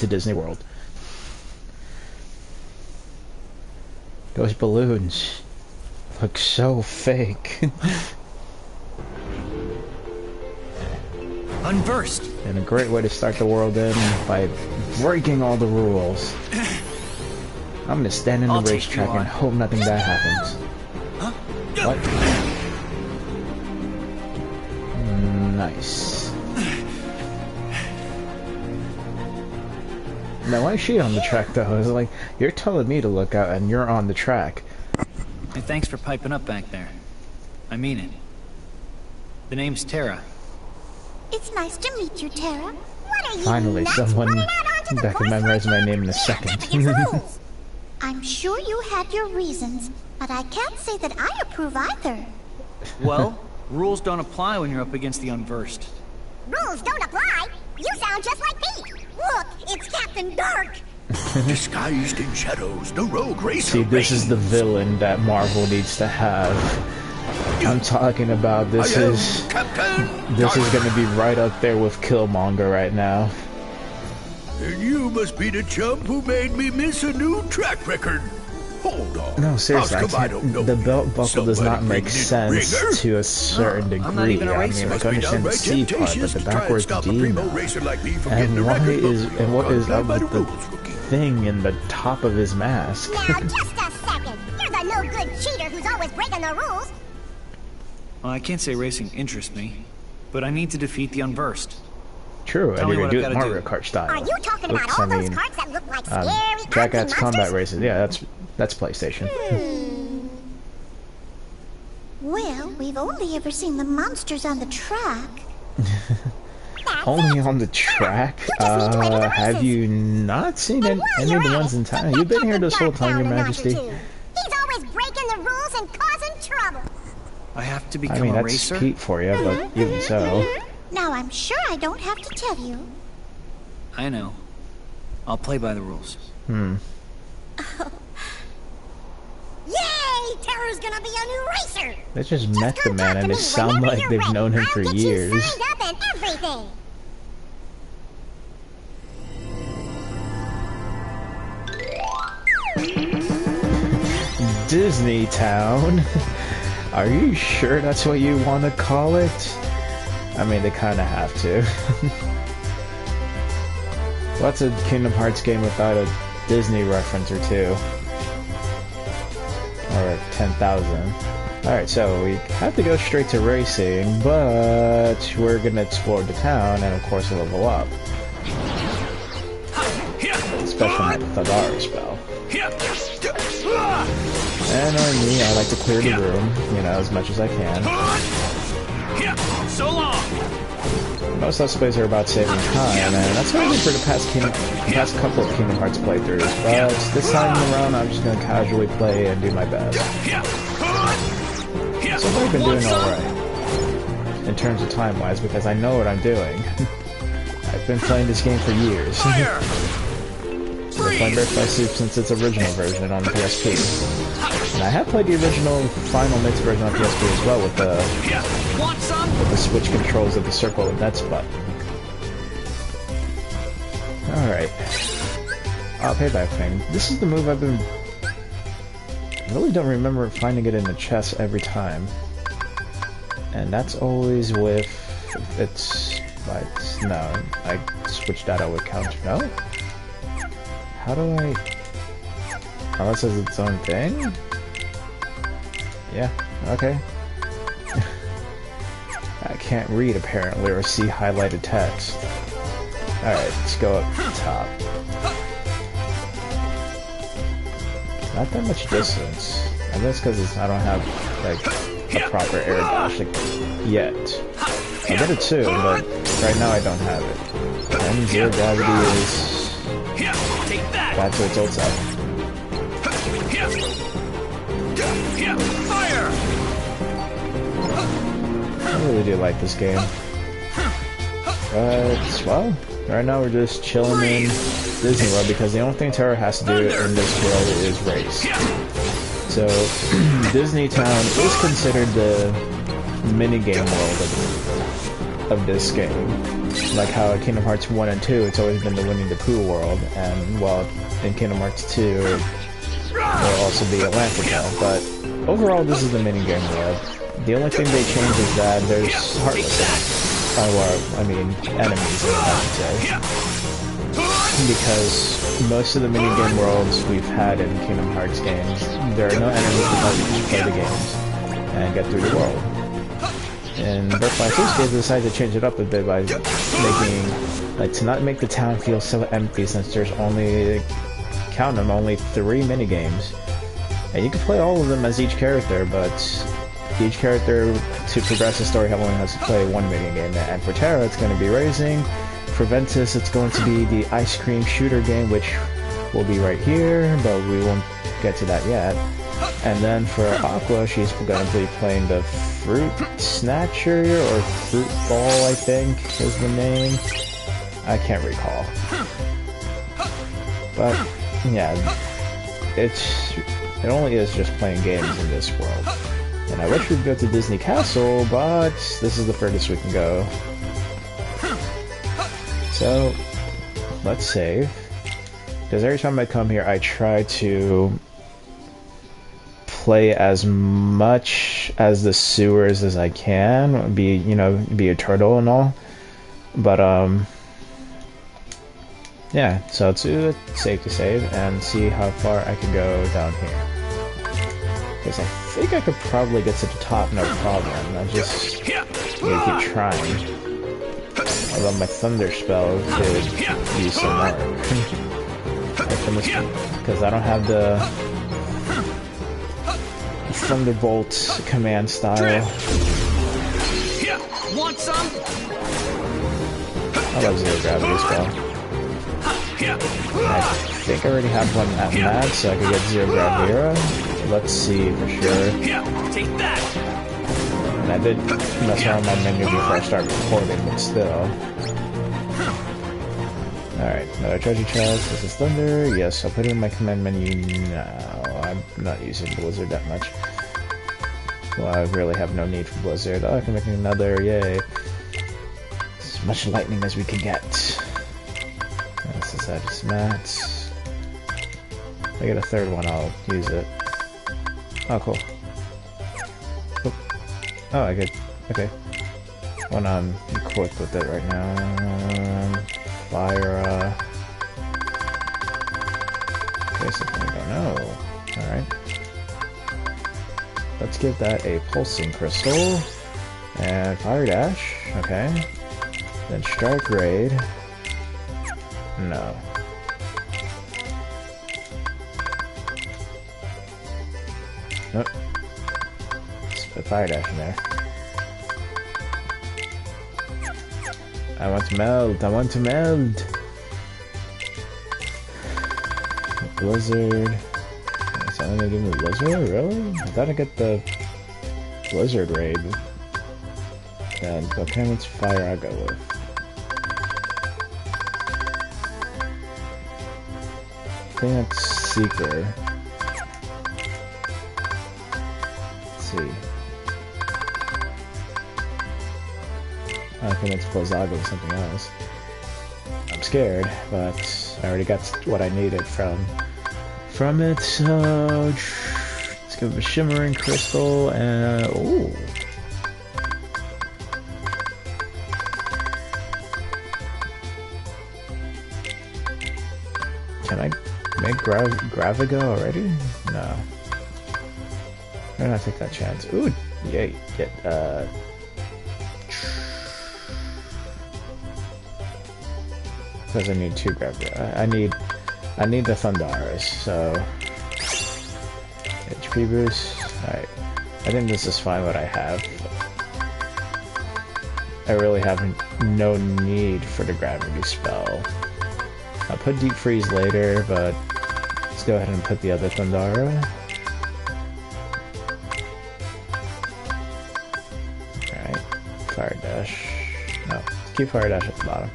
to Disney World. Those balloons look so fake. Unversed. And a great way to start the world in by breaking all the rules. I'm gonna stand in the racetrack and hope nothing bad happens. Huh? What? Nice. Now why is she on the track though? It's like, you're telling me to look out and you're on the track. Hey, thanks for piping up back there. I mean it. The name's Terra. It's nice to meet you, Terra. What are you Finally, someone that can memorize my name in a second. I'm sure you had your reasons, but I can't say that I approve either. Well, rules don't apply when you're up against the unversed. Rules don't apply? You sound just like me. Look, it's Captain Dark. Disguised in shadows, the rogue racer. See, this is the villain that Marvel needs to have. I'm talking about this is gonna be right up there with Killmonger right now. And you must be the chump who made me miss a new track record. Hold on. No, seriously, the belt buckle does not make sense to a certain degree. I mean, I can understand the C part, but the backwards D now. And what is up with the thing in the top of his mask? Now, just a second. You're the no-good cheater who's always breaking the rules. Well, I can't say racing interests me, but I need to defeat the unversed. True, and you're gonna do it Mario Kart style. Are you talking about all those carts that look like scary Jackass Combat Races? Yeah, that's PlayStation. Well, we've only ever seen the monsters on the track. Only on the track? Have you not seen any of the ones in town? You've been here this whole time, Your Majesty. He's always breaking the rules and causing trouble. I have to become a racer? That's Pete for you, but even so. Now, I'm sure I don't have to tell you. I know. I'll play by the rules. Yay! Terra's gonna be a new racer! They just met the man and they sound like they've known him for years. Signed up and everything. Disney Town? Are you sure that's what you want to call it? I mean, they kind of have to. What's a Kingdom Hearts game without a Disney reference or two? Or 10,000. Alright, so we have to go straight to racing, but we're gonna explore the town and of course level up. Especially with the Thadara spell. And on me, I like to clear the room, you know, as much as I can. So long. Most Let's Plays are about saving time, and that's what I did for the past couple of Kingdom Hearts playthroughs, but this time around I'm just gonna casually play and do my best. So I've been doing alright, in terms of time-wise, because I know what I'm doing. I've been playing this game for years. I've been playing Birth by Sleep since its original version on the PSP. And I have played the original Final Mix version on PSP as well with the Switch controls of the circle and Nets button. Alright. Payback thing. This is the move I really don't remember finding it in the chest every time. And that's always with... no, I switched that out with counter. No? How do I... Oh, that says its own thing? Yeah, okay. I can't read apparently or see highlighted text. Alright, let's go up top. Not that much distance. I guess because I don't have like a proper air dash yet. I get it too, but right now I don't have it. And zero gravity is bad to its old self. Fire! I really do like this game. But, well, right now we're just chilling in Disney World because the only thing Terra has to do in this world is race. So, Disney Town is considered the minigame world of this game. like how in Kingdom Hearts 1 and 2, it's always been the Winnie the Pooh world, and well, in Kingdom Hearts 2, it'll also be Atlantica, but overall this is the minigame world. The only thing they change is that there's heartless, I mean, enemies, I should say. Because most of the minigame worlds we've had in Kingdom Hearts games, there are no enemies because you just play the games and get through the world. In Birth by Sleep, they decided to change it up a bit by making, like, to not make the town feel so empty since there's only, count them, only 3 minigames. And you can play all of them as each character, but each character, to progress the story, only has to play 1 minigame. And for Terra, it's going to be racing. For Ventus, it's going to be the ice cream shooter game, which will be right here, but we won't get to that yet. And then for Aqua, she's going to be playing the Fruit Snatcher, or Fruit Ball, I think is the name. I can't recall. But, yeah, it only is just playing games in this world. And I wish we'd go to Disney Castle, but this is the furthest we can go. So, let's save. Because every time I come here, I try to play as much as the sewers as I can. Be a turtle and all. But, yeah, so it's safe to save and see how far I can go down here. Because I think I could probably get to the top, no problem. I just need to keep trying. Although my Thunder Spell could use some work. Because I don't have the Thunderbolt command style. Want some? I love Zero Gravity Spell. I think I already have one at max, so I could get Zero Gravira. Let's see for sure. Take that. And I did mess around my menu before I started recording, but still. Alright, another treasure chest. This is Thunder. Yes, I'll put it in my command menu now. I'm not using Blizzard that much. Well, I really have no need for Blizzard. Oh, I can make another, yay. As much lightning as we can get. This is just mats. If I get a third one, I'll use it. Oh, cool. Oh, I get... Okay. When I'm equipped with it right now... Fire, Okay, something I don't know. Alright. Let's give that a Pulsing Crystal. And Fire Dash. Okay. Then Strike Raid. No. Nope. Let's put Fire Dash in there. I want to meld. I want to meld. Blizzard. Is that only give me Blizzard? Really? I thought I'd get the Blizzard raid. Then what kind of fire I go with? I think that's Seeker. Let's see. I think it's Blizzaga with something else. I'm scared, but I already got what I needed from it, so let's give it a Shimmering Crystal and ooh. Can I make Graviga already? No. I'm gonna take that chance. Ooh, yay, get because I need 2 Graviga. I need the Thundaris, so HP boost. Alright. I think this is fine what I have. I really have no need for the gravity spell. I'll put Deep Freeze later, but let's go ahead and put the other Thundara. Alright. Fire Dash. No, let's keep Fire Dash at the bottom.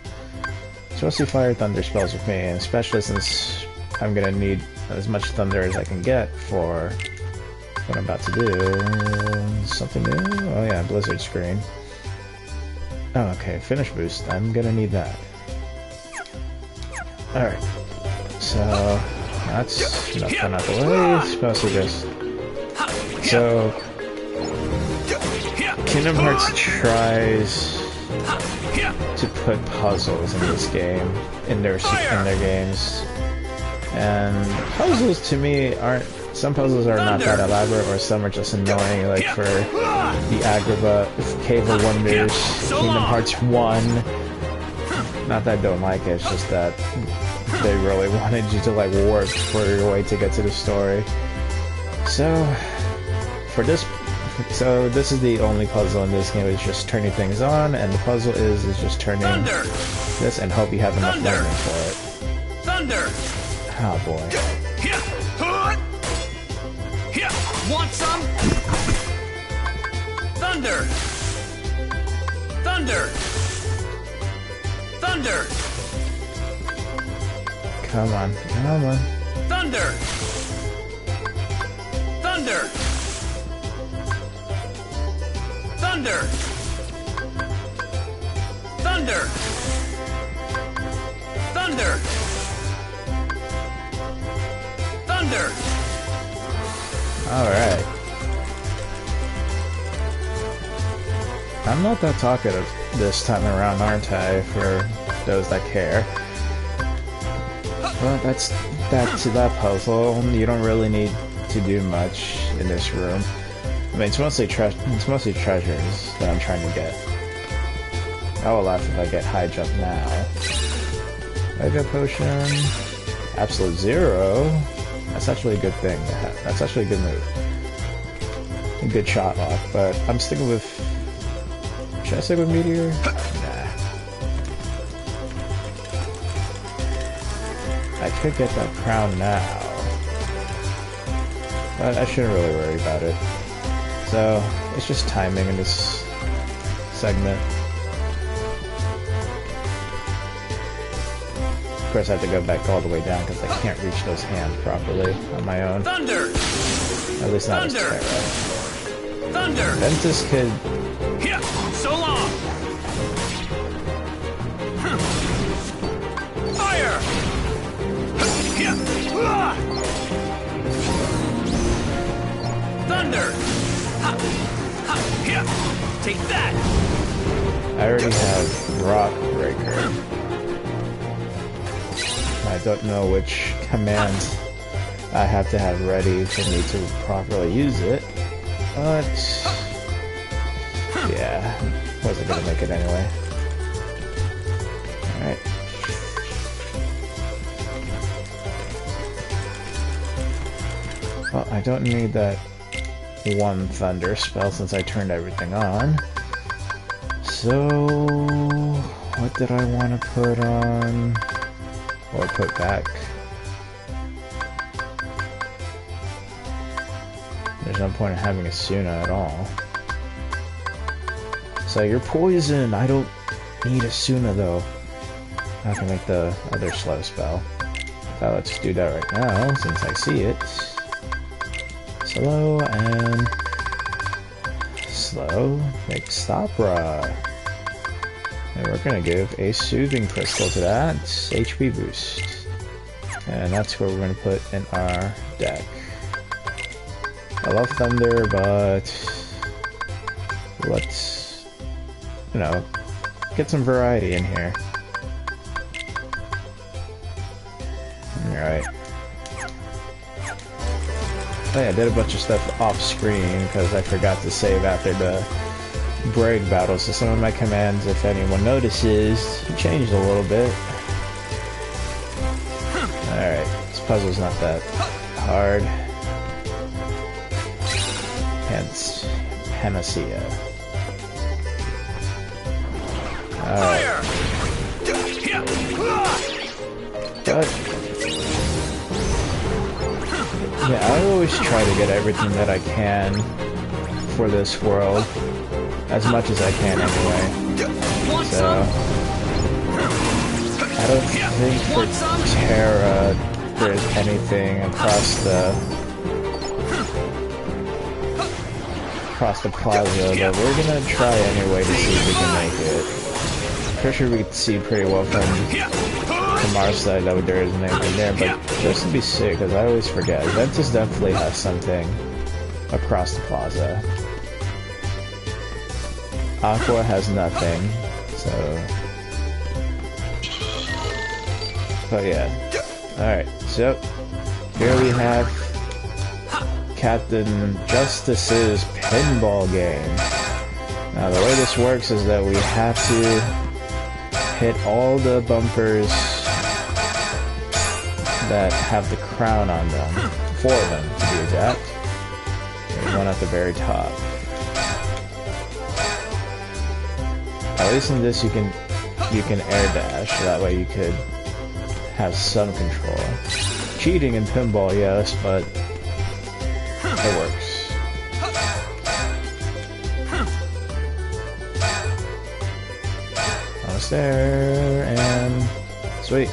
So mostly Fire Thunder spells with me, and especially since I'm gonna need as much Thunder as I can get for what I'm about to do. Something new? Oh yeah, Blizzard Screen. Oh, okay, finish boost. I'm gonna need that. Alright. So, that's nothing out the way. It's mostly just... So... Kingdom Hearts tries to put puzzles in this game, in their games. And puzzles to me aren't... Some puzzles are not that elaborate, or some are just annoying, like for the Agrabah, Cave of Wonders, Kingdom Hearts 1. Not that I don't like it, it's just that they really wanted you to like warp for your way to get to the story. So, for this... So this is the only puzzle in this game, is just turning things on, and the puzzle is just turning this and hope you have enough lightning for it. Thunder! Oh boy. Want some? Thunder! Thunder! Thunder! Come on, come on. Thunder! Thunder! Thunder! Thunder! Thunder! Thunder! Alright. I'm not that talkative this time around, aren't I, for those that care. Well, that's to that puzzle. You don't really need to do much in this room. I mean, it's mostly treasures that I'm trying to get. I will laugh if I get high jump now. Mega potion. Absolute zero. That's actually a good thing to have. That's actually a good move. A good shot lock, but I'm sticking with... Should I stick with Meteor? Nah. I could get that crown now. But I shouldn't really worry about it. So, it's just timing in this segment. Of course I have to go back all the way down because I can't reach those hands properly on my own. Thunder! At least not as Terra. Thunder! Ventus could... Yeah, so long! Fire! Yeah. Thunder! Ha. Ha. Yeah. Take that! I already have Rock Breaker. I don't know which commands I have to have ready for me to properly use it, but yeah, wasn't gonna make it anyway. Alright. Well, I don't need that one thunder spell since I turned everything on. So, what did I want to put on? Or put back? There's no point in having a Suna at all. So you're poison! I don't need a Suna though. I can make the other slow spell. Let's do that right now, since I see it. Slow and... slow. Make Stopra. And we're gonna give a Soothing Crystal to that. HP boost. And that's where we're gonna put in our deck. I love Thunder, but... let's... you know, get some variety in here. Alright. Oh yeah, I did a bunch of stuff off screen because I forgot to save after the break battle, so some of my commands, if anyone notices, changed a little bit. Alright, this puzzle's not that hard. Hence, Panacea. Alright. But, yeah, I always try to get everything that I can for this world. As much as I can, anyway. So, I don't think for Terra there's anything across the plaza, but we're gonna try anyway to see if we can make it. pretty sure we could see pretty well from our side that there isn't anything there, but just to be safe, because I always forget, Ventus definitely has something across the plaza. Aqua has nothing, so... But yeah. Alright, so here we have Captain Justice's pinball game. Now the way this works is that we have to hit all the bumpers that have the crown on them. 4 of them to be exact. There's one at the very top. At least in this you can air dash, so that way you could have some control. Cheating in pinball, yes, but it works. Almost there, and sweet.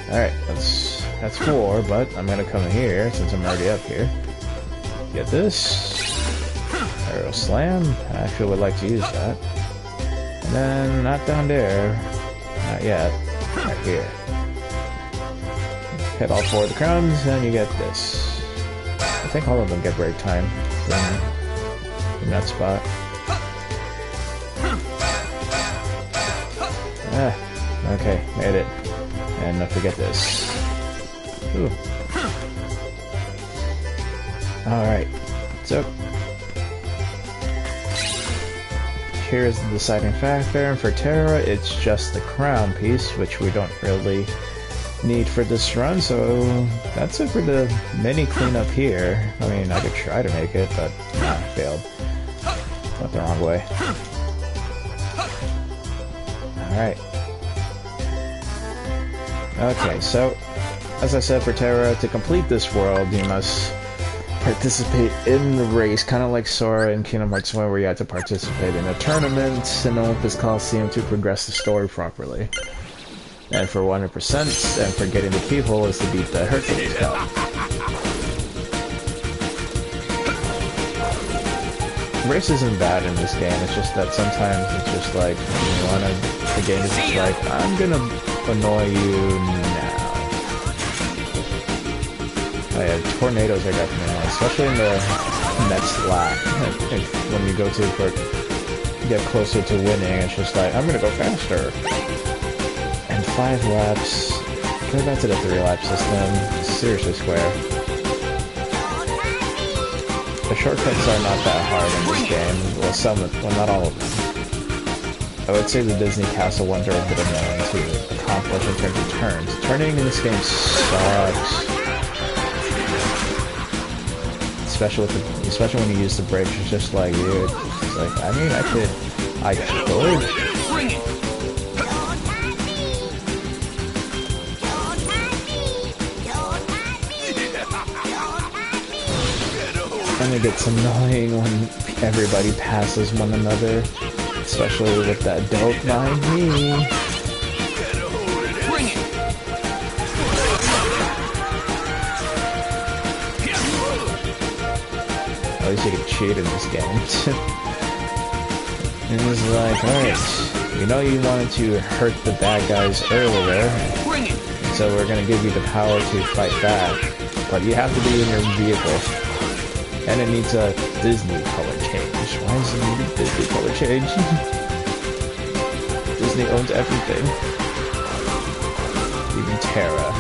Alright, that's 4, but I'm gonna come in here since I'm already up here. Get this. Arrow slam. I actually would like to use that. And then not down there. Not yet. Right here. Hit all 4 of the crowns, and you get this. I think all of them get break time from that spot. Okay, made it. And don't forget this. Ooh. Alright, so here's the deciding factor, and for Terra, it's just the crown piece, which we don't really need for this run, so that's it for the mini cleanup here. I mean, I could try to make it, but nah, failed. Went the wrong way. Alright. Okay, so, as I said for Terra, to complete this world, you must participate in the race, kind of like Sora in Kingdom Hearts 1, where you had to participate in a tournament in Olympus Coliseum to progress the story properly. And for 100%, and for getting the keyhole is to beat the Hercules Cup. Race isn't bad in this game, it's just that sometimes it's just like, the game is just like, I'm gonna annoy you now. Oh yeah, tornadoes are definitely annoying, especially in the next lap. When you go to get closer to winning, it's just like, I'm gonna go faster. 5 laps. Go back to the 3-lap system. Seriously square. The shortcuts are not that hard in this game. Well, not all of them. I would say the Disney Castle ones are a bit annoying to accomplish in terms of turns. Turning in this game sucks. Especially when you use the brakes, it's just like, dude. It's like, I mean, I could. And it gets annoying when everybody passes one another, especially with that "don't mind me." Bring it. At least you can cheat in this game. And it's like, alright, you know you wanted to hurt the bad guys earlier, so we're gonna give you the power to fight back, but you have to be in your vehicle. And it needs a Disney color change. Why does it need a Disney color change? Disney owns everything. Even Terra.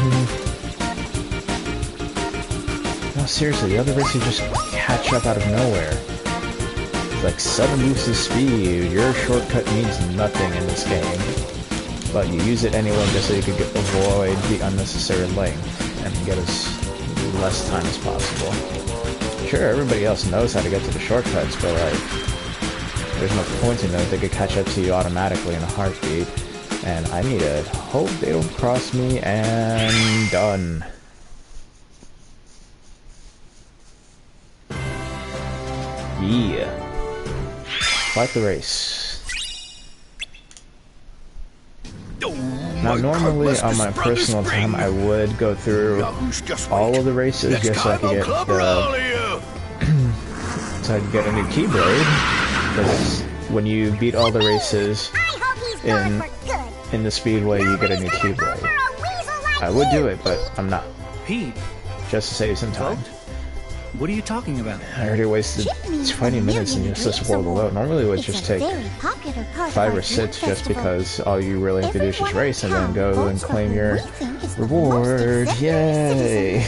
No, seriously, the other races just catch up out of nowhere. It's like 7 boosts of speed. Your shortcut means nothing in this game. But you use it anyway just so you could avoid the unnecessary length and get as less time as possible. Sure, everybody else knows how to get to the shortcuts, but like, there's no point in them. They could catch up to you automatically in a heartbeat. And I need to hope they don't cross me, and done. Yeah. Fight the race. Now normally on my personal time I would go through all of the races just so I could get a new Keyblade, because when you beat all the races in the Speedway you get a new Keyblade. I would do it, but I'm not. Pete, Just to save some time. what are you talking about? I already wasted 20 minutes in just this world alone. Normally it would just take 5 or 6 just because all you really have to do is just race and then go and claim your reward. Yay!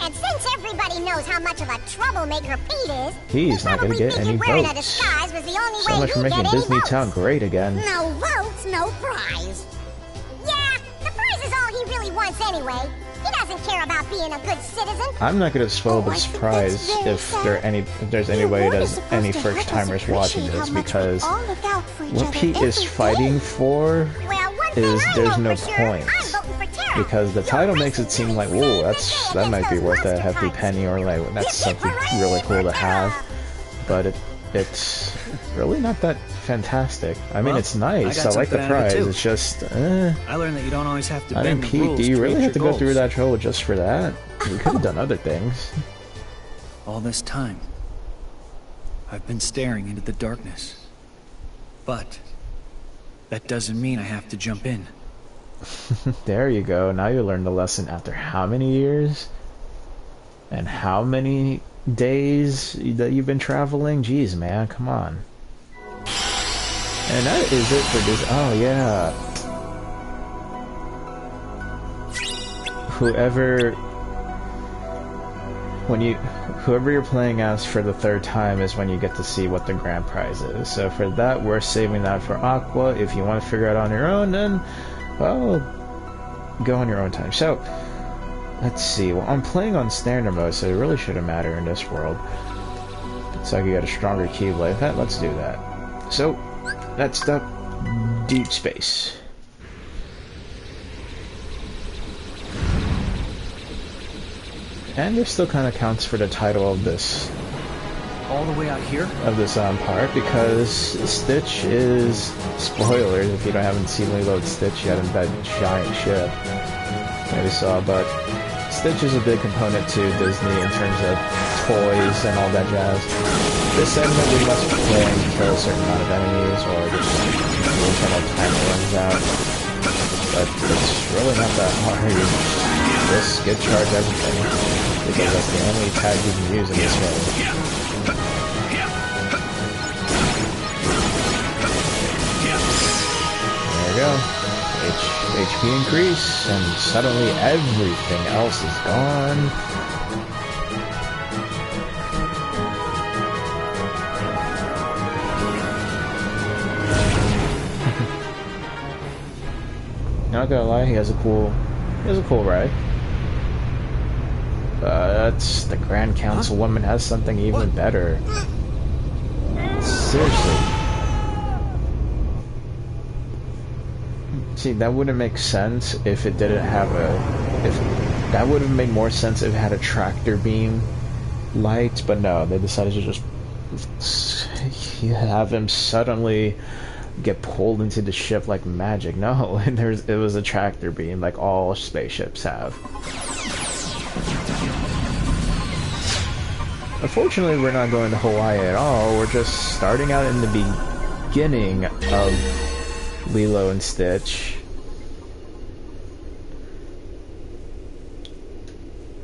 And since everybody knows how much of a troublemaker Pete is, He's not gonna get any wearing a votes. disguise was the only So way much for he'd making get any Disney votes. Town great again. No votes, no prize. Yeah, the prize is all he really wants anyway. He doesn't care about being a good citizen. I'm not gonna spoil the I think surprise that's very if sad. there's The anybody award is that's supposed any to help us first timers watching appreciate this how much we because all look out for each what other Pete is every fighting day. for Well, one thing is I there's know no for sure, point. I'm voting for Terra. Because the title makes it seem like, whoa, that might be worth a hefty penny, or like that's something really cool to have. But it's really not that fantastic. I mean, Well, it's nice. I got I like the something out of it, prize. too. It's just, I learned that you don't always have to I bend mean, the Pete, rules do you to really reach have to your go through goals. that trouble just for that? We could have done other things. All this time, I've been staring into the darkness. But that doesn't mean I have to jump in. There you go. Now you learned the lesson after how many years? And how many days that you've been traveling? Jeez, man, come on. And that is it for this. Oh, yeah. Whoever you're playing as for the 3rd time is when you get to see what the grand prize is. So for that, we're saving that for Aqua. If you want to figure it out on your own, then, well, go on your own time. So, let's see. Well, I'm playing on standard mode, so it really shouldn't matter in this world. So I can get a stronger Keyblade. In fact, let's do that. So, next up, Deep Space. And this still kind of counts for the title of this All the way out here? part, because Stitch is, spoilers if you haven't seen Lilo and Stitch yet in that giant ship maybe saw, but Stitch is a big component to Disney in terms of toys and all that jazz. This segment we must play and kill a certain amount of enemies or just until our timer runs out, but it's really not that hard. Just get charged everything, because that's the only tag you can use in this mode. There we go. HP increase, and suddenly everything else is gone. Not gonna lie, he has a cool ride. But the Grand Councilwoman has something even better. Seriously. See, that wouldn't make sense if it didn't have that would have made more sense if it had a tractor beam light, but no, they decided to just have him suddenly get pulled into the ship like magic. No, and it was a tractor beam like all spaceships have. Unfortunately, we're not going to Hawaii at all. We're just starting out in the beginning of Lilo and Stitch.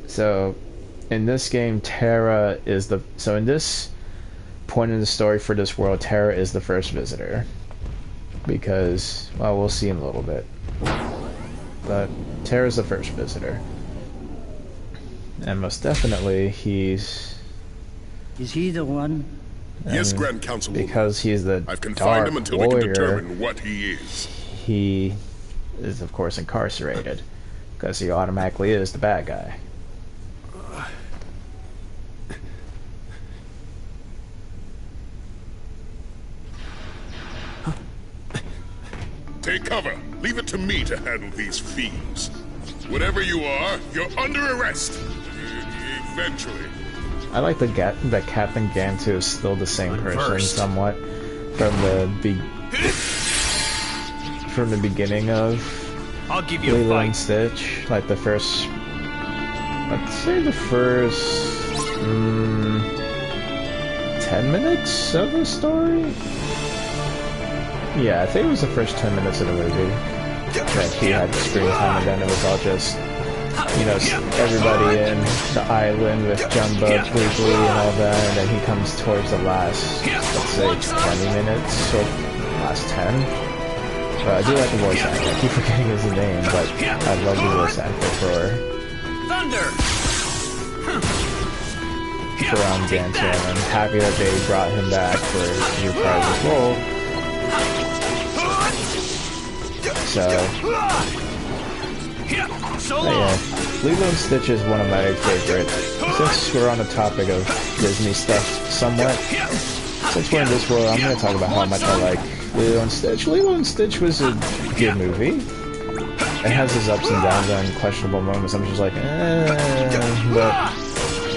So, in this game, Terra is so in this point in the story for this world, Terra is the first visitor. Because, well, we'll see in a little bit. But Terra's the first visitor. And most definitely, Is he the one? Yes, Grand Councilwoman. Because he's the I've confined Dark him until Warrior, we can determine what he is. he is, of course, incarcerated. Because he automatically is the bad guy. Take cover. Leave it to me to handle these fiends. Whatever you are, you're under arrest. Eventually. I like that Captain Gantu is still the same person First. somewhat from the beginning of I'll give you a Lilo and fight. Stitch. Like the first, I'd say the first 10 minutes of the story. Yeah, I think it was the first 10 minutes of the movie that he had screen time, and then it was all just, you know, everybody in the island with Jumbo, Tweakley, and all that, and then he comes towards the last, let's say, 20 minutes, or last 10. But I do like the voice actor. I keep forgetting his name, but I love the voice actor for Ganto, and I'm happy that they brought him back for his reprisal role. So, yeah, Lilo and Stitch is one of my favorites. Since we're on the topic of Disney stuff somewhat, since we're in this world, I'm going to talk about how much I like Lilo and Stitch. Lilo and Stitch was a good movie. It has its ups and downs and questionable moments. I'm just like, but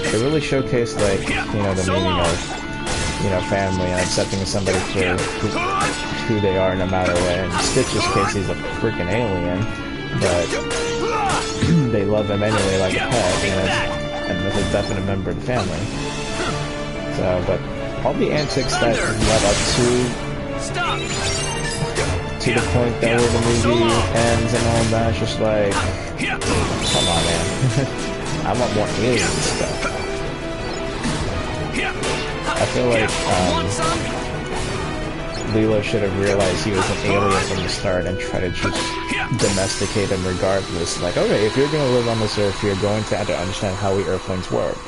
it really showcased, like, you know, the meaning of, you know, family and accepting somebody for who they are no matter what. In Stitch's case, he's a freaking alien, but they love him anyway like a pet, and with a definite member of the family. So, but all the antics that led up to the point that where the movie ends and all that, it's just like, come on, man. I want more alien stuff. I feel like Lilo should have realized he was an alien from the start and try to just domesticate him regardless. Like, okay, if you're going to live on this earth, you're going to have to understand how we earthlings work.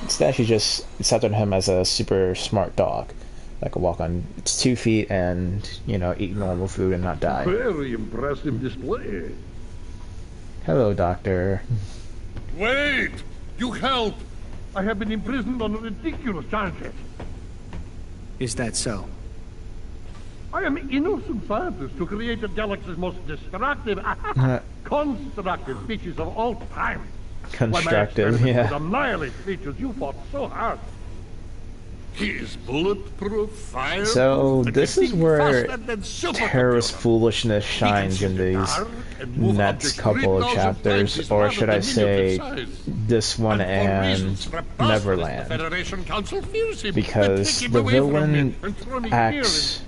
Instead, she just accepted him as a super smart dog that could walk on its 2 feet and, you know, eat normal food and not die. Very impressive display. Hello, Doctor. Wait! You help! I have been imprisoned on ridiculous charges. Is that so? I am innocent scientist who created the galaxy's most destructive, constructive species of all time. Constructive, yeah. To annihilate creatures you fought so hard. He is bulletproof, fire. So this is where Terra's foolishness shines in these next couple of chapters, or should I say, this one and Neverland, because the villain acts,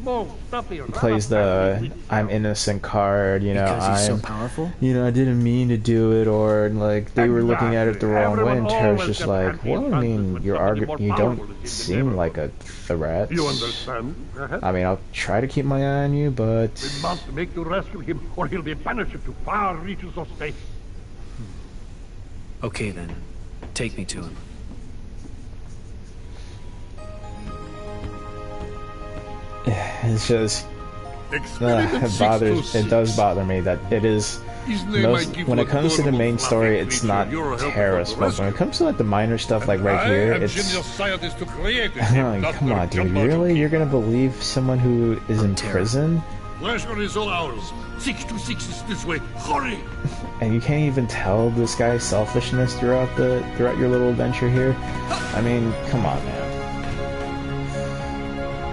plays the "I'm innocent" card. You know, I'm so powerful. You know, I didn't mean to do it, or like they were looking at it the wrong way, and Terra's just like, well, I mean, you don't seem like a threat. You understand? I mean, I'll try to keep my eye on you, but We must make to rescue him, or he'll be banished to far reaches of space. Okay then, take me to him. it's just it does bother me that it is when it comes to the main story, it's not Terra's fault. When it comes to like the minor stuff, like right here, it's come on, dude, really? You're gonna believe someone who is in prison? Pleasure is all ours. 626 is this way. Hurry! And you can't even tell this guy's selfishness throughout your little adventure here. I mean, come on, man.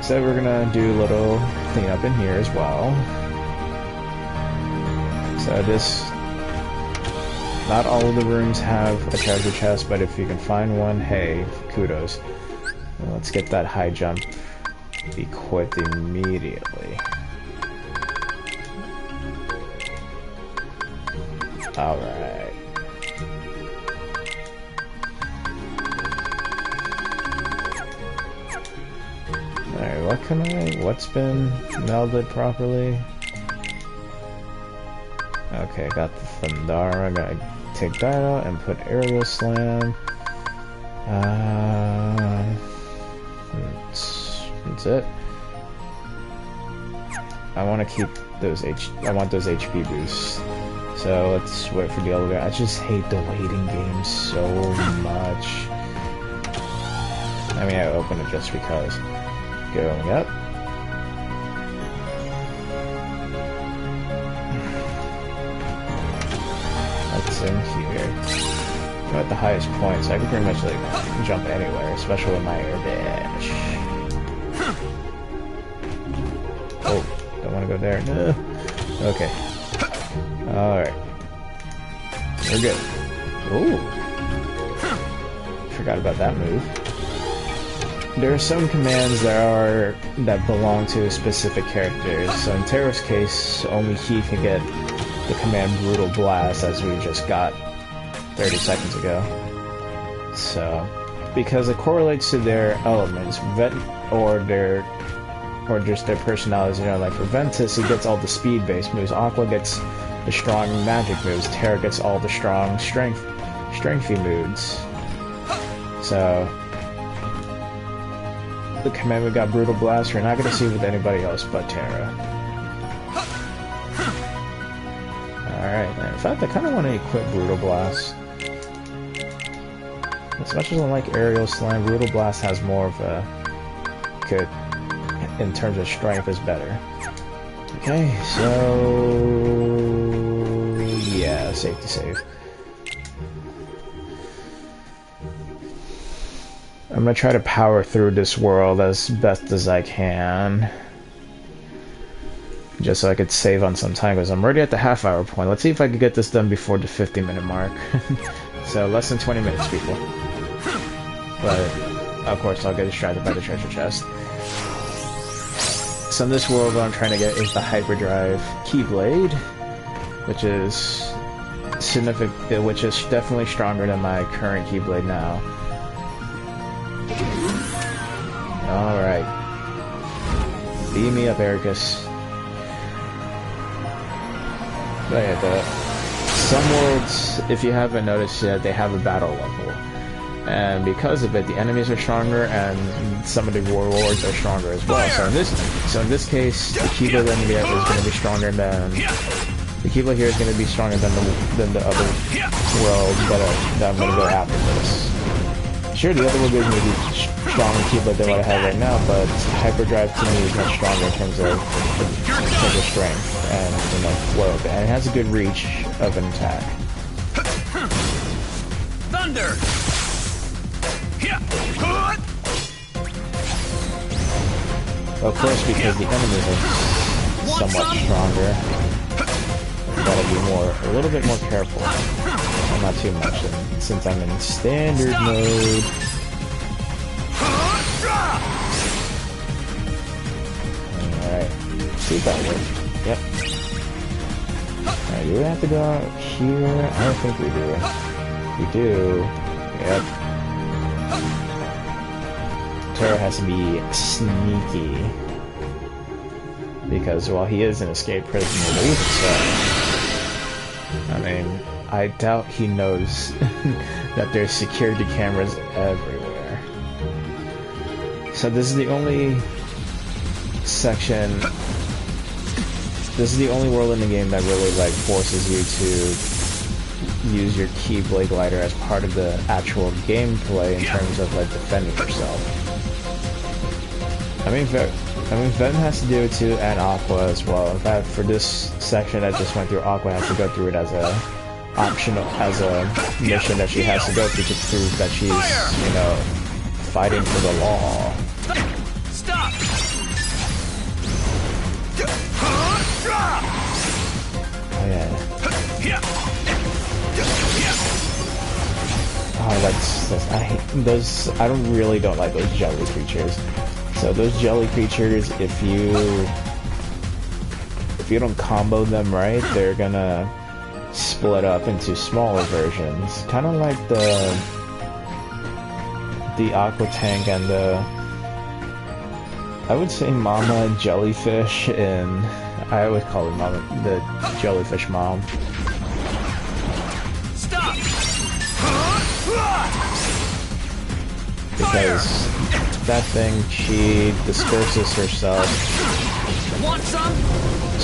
So we're gonna do a little cleanup in here as well. So not all of the rooms have a treasure chest, but if you can find one, hey, kudos. Well, let's get that high jump equipped immediately. Alright. Alright, what's been melded properly? Okay, got the Thundara, gotta take that out and put Aerial Slam. That's it. I want to keep those I want those HP boosts. So let's wait for the elevator. I just hate the waiting game so much. I mean, I open it just because. Going up. What's in here? I'm at the highest point, so I can pretty much like jump anywhere, especially with my air dash. Oh, don't want to go there. No. Okay. Alright. We're good. Ooh. Forgot about that move. there are some commands that belong to specific characters. So in Terra's case, only he can get the command Brutal Blast, as we just got 30 seconds ago. So, because it correlates to their elements, or just their personalities. You know, like for Ventus, he gets all the speed-based moves. Aqua gets the strong magic moves. Terra gets all the strong strengthy moves. So, the command we got, Brutal Blast, you're not going to see with anybody else but Terra. Alright, in fact, I kind of want to equip Brutal Blast. As much as I like Aerial Slam, Brutal Blast has more of a good, in terms of strength, is better. Okay, so yeah, safe to save. I'm gonna try to power through this world as best as I can, just so I could save on some time, because I'm already at the half-hour point. Let's see if I can get this done before the 50-minute mark. So less than 20 minutes, people. But of course, I'll get distracted by the treasure chest. So in this world, what I'm trying to get is the Hyperdrive Keyblade, which is significant, which is definitely stronger than my current Keyblade now. All right, beam me up, Ericus. But yeah, some worlds, if you haven't noticed yet, they have a battle level. And because of it, the enemies are stronger, and some of the rewards are stronger as well. So in this case, the Keyblade enemy is going to be stronger than the Keyblade here is going to be stronger than the other world that I'm going to go after this. Sure, the other world is going to be stronger Keyblade than what I have right now, but Hyperdrive to me is much stronger in terms of strength and flow, and it has a good reach of an attack. Thunder. Of course, because the enemies are somewhat stronger, I gotta be a little bit more careful. Well, not too much, since I'm in standard mode. Alright, see if that works. Yep. Alright, do we have to go out here? I don't think we do. We do. Yep. Terra has to be sneaky, because while he is an escaped prisoner, I mean, I doubt he knows that there's security cameras everywhere. So this is the only section, this is the only world in the game that really forces you to use your Keyblade glider as part of the actual gameplay in terms of defending yourself. I mean, Ven has to do it too, and Aqua as well. In fact, for this section I just went through, Aqua has to go through it as a mission that she has to go through to prove that she's, fighting for the law. Stop. Oh yeah. Oh, that's I hate those. I really don't like those jelly creatures. So those jelly creatures, if you don't combo them right, they're gonna split up into smaller versions. Kind of like the Aqua Tank and I would say Mama Jellyfish, and I always call it Mama, the Jellyfish Mom. Stop. Because that thing, she disperses herself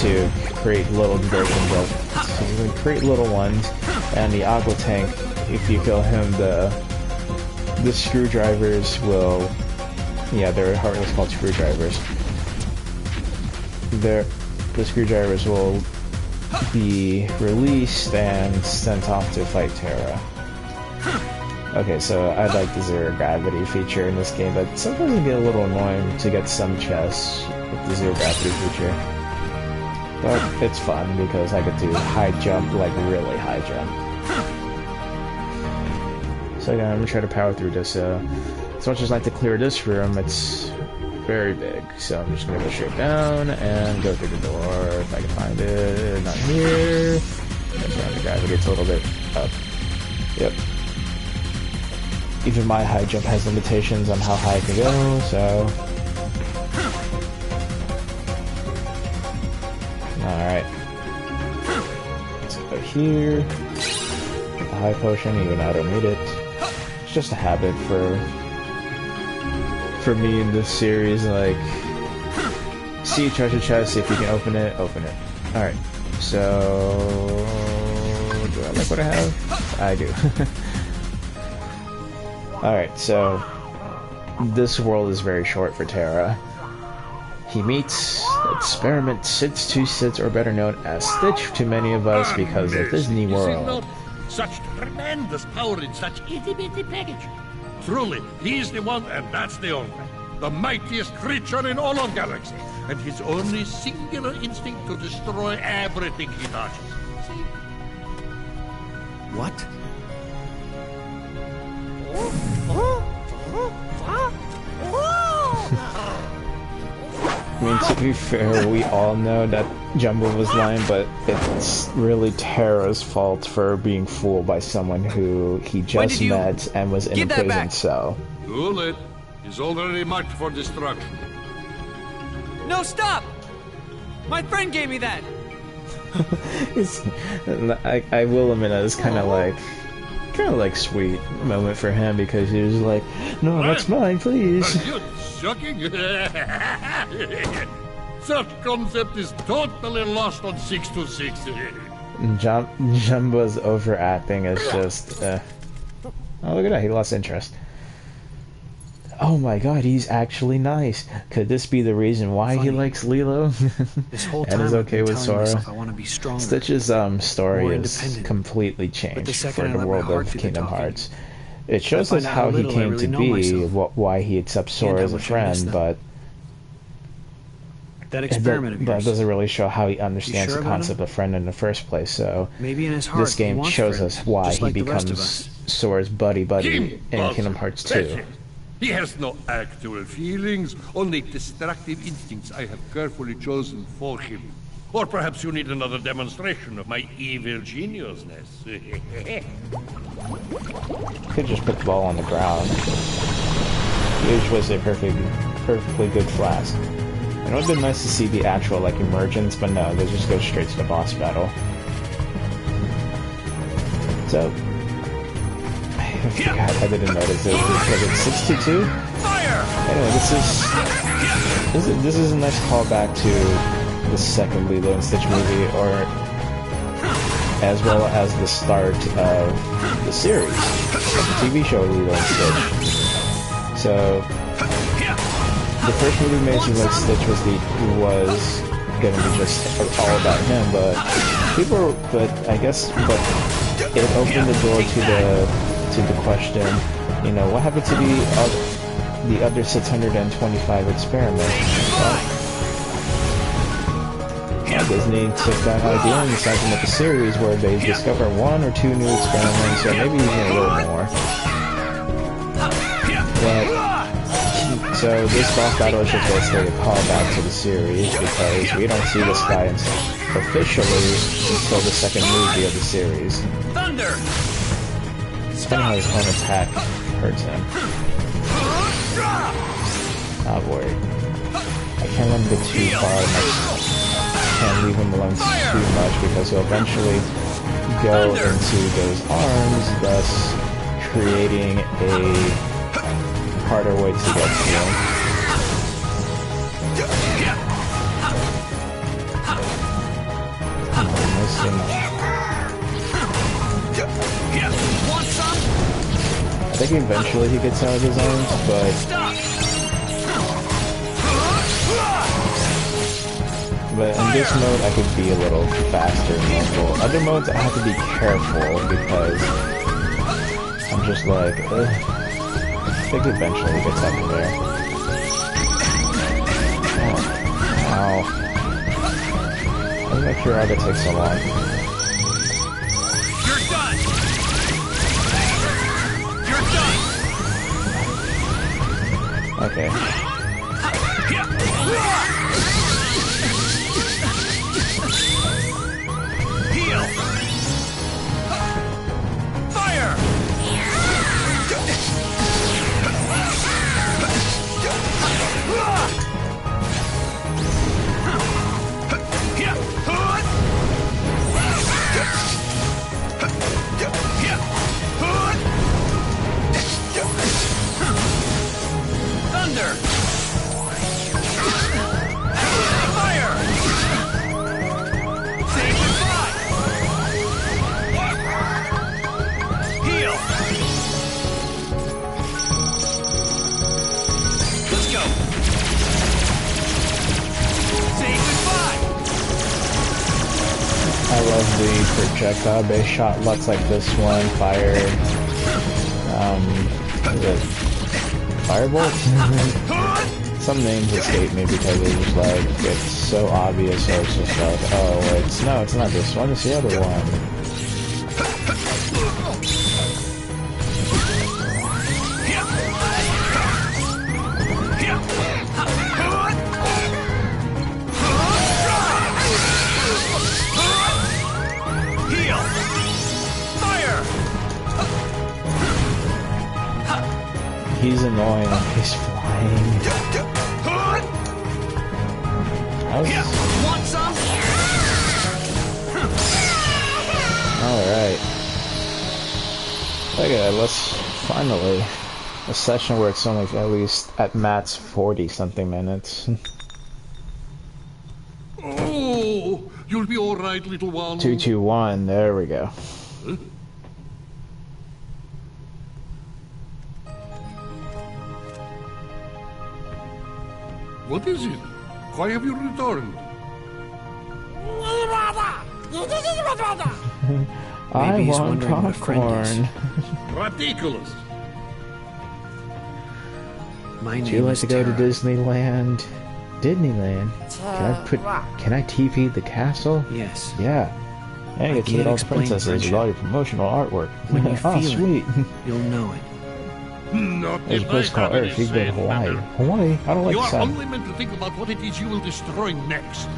to create little versions of, create little ones, and the Aqua Tank, if you kill him, the screwdrivers will, yeah, they're heartless called screwdrivers. The screwdrivers will be released and sent off to fight Terra. Okay, so I like the zero gravity feature in this game, but sometimes it get a little annoying to get some chests with the zero gravity feature. But it's fun because I get to high jump, really high jump. So again, I'm gonna try to power through this. as much as I like to clear this room, it's very big. So I'm just gonna go straight down and go through the door if I can find it. Not here. That's why the gravity's a little bit up. Yep. Even my high jump has limitations on how high I can go, so... Alright. Let's go here. Get the high potion, even though I don't need it. It's just a habit for me in this series, like... See a treasure chest, see if you can open it, open it. Alright, so... Do I like what I have? I do. Alright, so this world is very short for Terra. He meets Experiment 626, or better known as Stitch to many of us because of Disney World. Such tremendous power in such itty-bitty package. Truly, he's the one, and that's the only. The mightiest creature in all of galaxy, and his only singular instinct to destroy everything he touches. See? What? I mean, to be fair, we all know that Jumbo was lying, but it's really Terra's fault for being fooled by someone who he just met and was in a prison cell. Too late. He's already marked for destruction. No, stop! My friend gave me that! I will admit that it's kind of like sweet moment for him because he was like, no, that's mine, please. Are you shocking? Such concept is totally lost on 626. Jumbo's overacting is just, oh, look at that, he lost interest. Oh my god, he's actually nice. Could this be the reason why he likes Lilo? This whole and time is okay with Sora? I want to be stronger, Stitch's story is completely changed for the world of Kingdom Hearts. It shows us how he came to be, why he accepts Sora as a friend, but that doesn't really show how he understands the concept of friend in the first place. So maybe in his heart, this game shows us why he becomes Sora's buddy in Kingdom Hearts 2. He has no actual feelings, only destructive instincts I have carefully chosen for him. Or perhaps you need another demonstration of my evil geniusness. Could just put the ball on the ground. Which was a perfectly good flask. It would have been nice to see the actual like emergence, but no, they just go straight to the boss battle. So I didn't notice it because it's 622. Anyway, this is a nice callback to the second Lilo and Stitch movie, or as well as the start of the series, of the TV show Lilo and Stitch. So the first movie made it seem like Stitch was gonna be just all about him, but it opened the door to the question, you know, what happened to the other 625 experiments? Well, Disney took that idea and decided to make a series where they discover one or two new experiments, or maybe even a little more. So this boss battle is just basically a callback to the series because we don't see this guy officially until the second movie of the series. Thunder! It's funny how his own attack hurts him. Not worried. I can't let him get too far. I can't leave him alone too much because he'll eventually go into those arms, thus creating a harder way to get to him. I think eventually he gets out of his arms, but in this mode I could be a little faster and nimble. Other modes I have to be careful because I'm just like, I think eventually he gets up in there. Ow. I'm not sure how that takes so long. You're done! You're done! love the projectile-based shot looks like this one. Fire. What is it? Firebolt? Some names escape me because it's just like, it's so obvious, so it's just like, oh, no, it's not this one, it's the other one. He's annoying when he's flying. Want some? Alright. Okay, let's finally a session where it's only at least at max 40-something minutes. Oh, you'll be all right, little one. 221, there we go. Huh? What is it? Why have you returned? I he's want wondering what a friend popcorn. Ridiculous. My Would you name like is to go to Terra. Disneyland? Disneyland? Can I TP the castle? Yes. Yeah. And you get to meet can't all the explain princesses with friendship. all your promotional artwork. When you Oh, feel sweet. it, you'll know it. Not There's a if place I called have Earth. any You can go to say, Hawaii. Commander. Hawaii? I don't like You the are sound. only meant to think about what it is you will destroy next.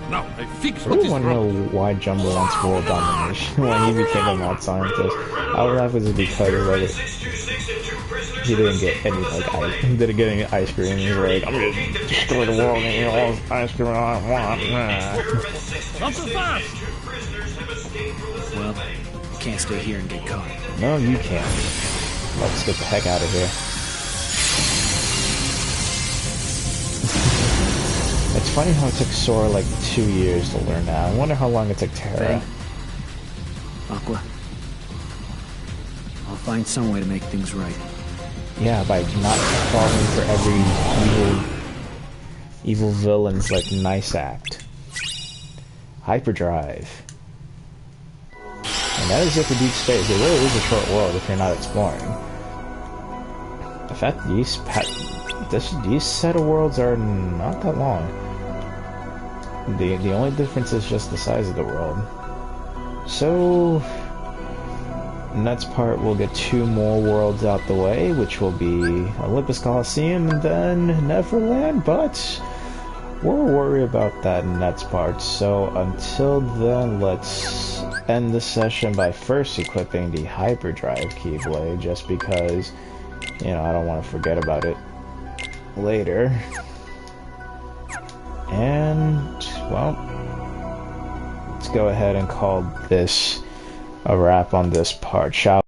Now, I fix I what really is want to know wrong. why Jumbo wants world domination when he became a mad scientist. I would laugh with it because like he didn't get any like ice, he didn't get any ice cream. He's like, I'm gonna destroy the world and eat all the ice cream I want. Not so fast! Well, I can't stay here and get caught. No, you can't. Let's get the heck out of here. It's funny how it took Sora like 2 years to learn that. I wonder how long it took Terra. Aqua. I'll find some way to make things right. Yeah, by not falling for every evil villain's like nice act. Hyperdrive. And that is it for deep space. It really is a short world if you're not exploring. In fact, these set of worlds are not that long. The only difference is just the size of the world. So, next part we'll get 2 more worlds out the way, which will be Olympus Coliseum and then Neverland, but we'll worry about that next part. So until then, let's end the session by first equipping the hyperdrive keyblade, just because, you know, I don't want to forget about it later. And, well, let's go ahead and call this a wrap on this part, shall we?